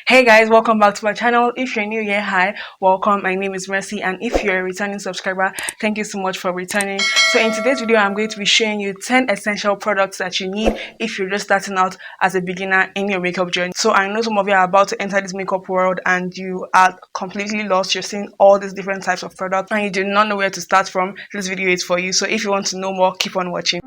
Hey guys, welcome back to my channel. If you're new here, hi, welcome. My name is Mercy, and if you're a returning subscriber, thank you so much for returning. So in today's video, I'm going to be showing you 10 essential products that you need if you're just starting out as a beginner in your makeup journey. So I know some of you are about to enter this makeup world and you are completely lost. You're seeing all these different types of products and you do not know where to start from. This video is for you. So if you want to know more, keep on watching.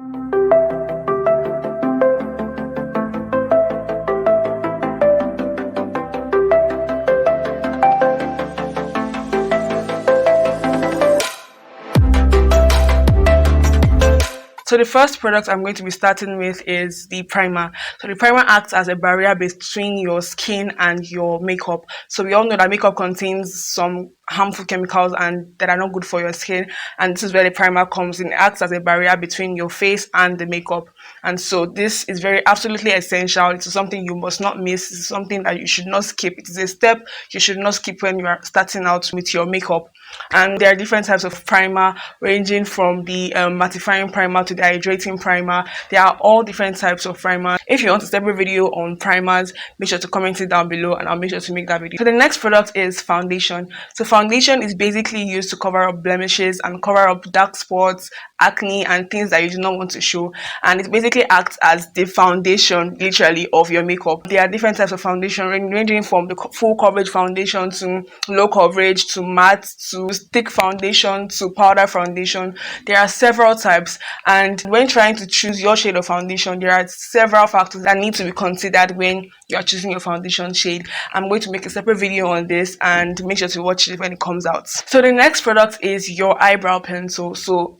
So the first product I'm going to be starting with is the primer. So the primer acts as a barrier between your skin and your makeup. So we all know that makeup contains some harmful chemicals and that are not good for your skin, and this is where the primer comes in. It acts as a barrier between your face and the makeup, and so this is very absolutely essential. It's something you must not miss. It's something that you should not skip. It is a step you should not skip when you are starting out with your makeup. And there are different types of primer, ranging from the mattifying primer to the hydrating primer. There are all different types of primer. If you want a separate video on primers, make sure to comment it down below and I'll make sure to make that video. So the next product is foundation. So foundation is basically used to cover up blemishes and cover up dark spots, acne, and things that you do not want to show. And it basically acts as the foundation, literally, of your makeup. There are different types of foundation, ranging from the full coverage foundation to low coverage to matte to stick foundation to powder foundation. There are several types, and when trying to choose your shade of foundation, there are several factors that need to be considered when you are choosing your foundation shade. I'm going to make a separate video on this and make sure to watch it when it comes out. So the next product is your eyebrow pencil. So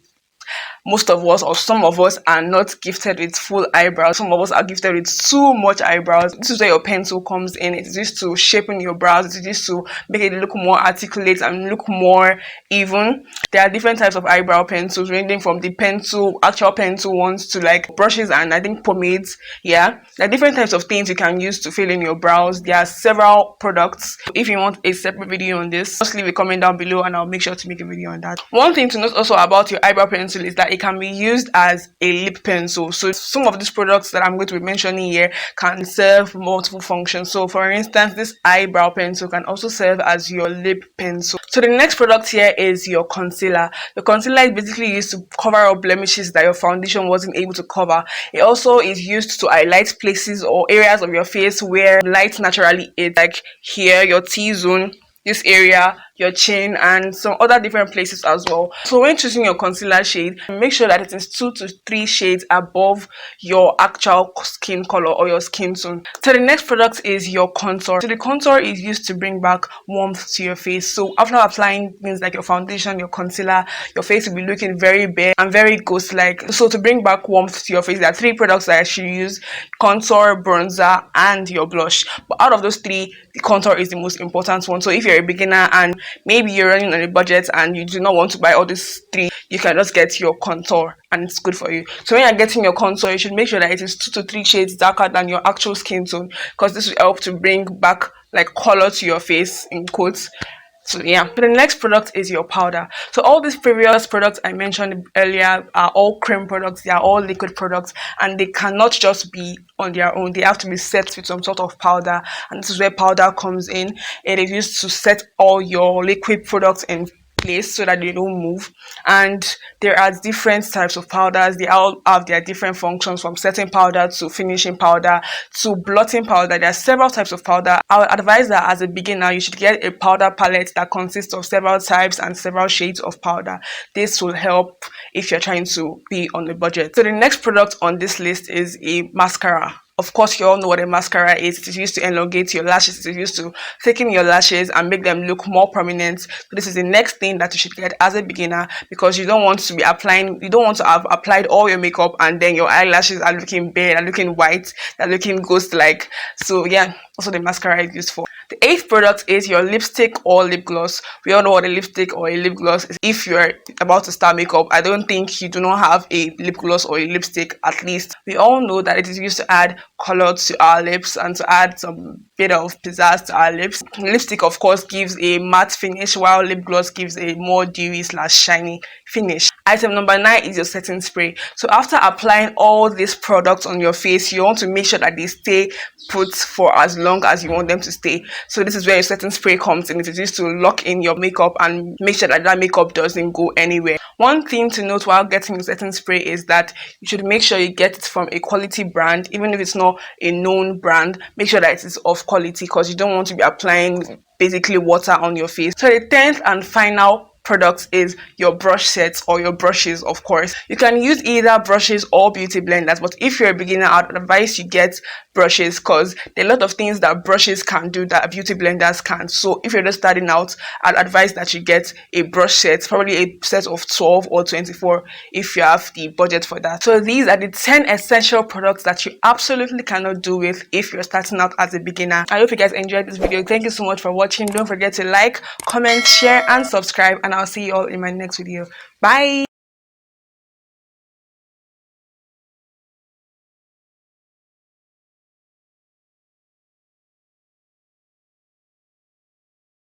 most of us, or some of us, are not gifted with full eyebrows. Some of us are gifted with too much eyebrows. This is where your pencil comes in. It is used to shapen your brows. It is used to make it look more articulate and look more even. There are different types of eyebrow pencils, ranging from the actual pencil ones, to like brushes and I think pomades. Yeah, there are different types of things you can use to fill in your brows. There are several products. If you want a separate video on this, just leave a comment down below and I'll make sure to make a video on that. One thing to note also about your eyebrow pencil is that it can be used as a lip pencil. So some of these products that I'm going to be mentioning here can serve multiple functions. So for instance, this eyebrow pencil can also serve as your lip pencil. So the next product here is your concealer. The concealer is basically used to cover up blemishes that your foundation wasn't able to cover. It also is used to highlight places or areas of your face where light naturally is, like here, your T-zone, this area, your chin, and some other different places as well. So when choosing your concealer shade, make sure that it is 2 to 3 shades above your actual skin color or your skin tone. So the next product is your contour. So the contour is used to bring back warmth to your face. So after applying things like your foundation, your concealer, your face will be looking very bare and very ghost-like. So to bring back warmth to your face, there are 3 products that I should use: contour, bronzer, and your blush. But out of those 3, the contour is the most important one. So if you're a beginner and maybe you're running on a budget and you do not want to buy all these 3, you can just get your contour and it's good for you. So when you're getting your contour, you should make sure that it is 2 to 3 shades darker than your actual skin tone, because this will help to bring back like color to your face, in quotes. So yeah, the next product is your powder. So all these previous products I mentioned earlier are all cream products. They are all liquid products, and they cannot just be on their own. They have to be set with some sort of powder, and this is where powder comes in. It is used to set all your liquid products in place so that they don't move. And there are different types of powders. They all have their different functions, from setting powder to finishing powder to blotting powder. There are several types of powder. I would advise that as a beginner you should get a powder palette that consists of several types and several shades of powder. This will help if you're trying to be on a budget. So the next product on this list is a mascara. Of course, you all know what a mascara is. It is used to elongate your lashes. It is used to thicken your lashes and make them look more prominent. So this is the next thing that you should get as a beginner, because you don't want to have applied all your makeup and then your eyelashes are looking bare, they're looking white, they're looking ghost-like. So yeah, also the mascara is used for. The 8th product is your lipstick or lip gloss. We all know what a lipstick or a lip gloss is. If you're about to start makeup, I don't think you do not have a lip gloss or a lipstick. At least we all know that it is used to add color to our lips and to add some bit of pizzazz to our lips. Lipstick, of course, gives a matte finish, while lip gloss gives a more dewy / shiny finish. Item number 9 is your setting spray. So after applying all these products on your face, you want to make sure that they stay put for as long as you want them to stay. So this is where your setting spray comes in. It is used to lock in your makeup and make sure that makeup doesn't go anywhere. One thing to note while getting your setting spray is that you should make sure you get it from a quality brand. Even if it's not a known brand, make sure that it is of quality, because you don't want to be applying basically water on your face. So the 10th and final product is your brush sets, or your brushes. Of course, you can use either brushes or beauty blenders, but if you're a beginner, I'd advise you get brushes, because there are a lot of things that brushes can do that beauty blenders can't. So if you're just starting out, I'd advise that you get a brush set, probably a set of 12 or 24 if you have the budget for that. So these are the 10 essential products that you absolutely cannot do with if you're starting out as a beginner. I hope you guys enjoyed this video. Thank you so much for watching. Don't forget to like, comment, share and subscribe, and I'll see you all in my next video. Bye.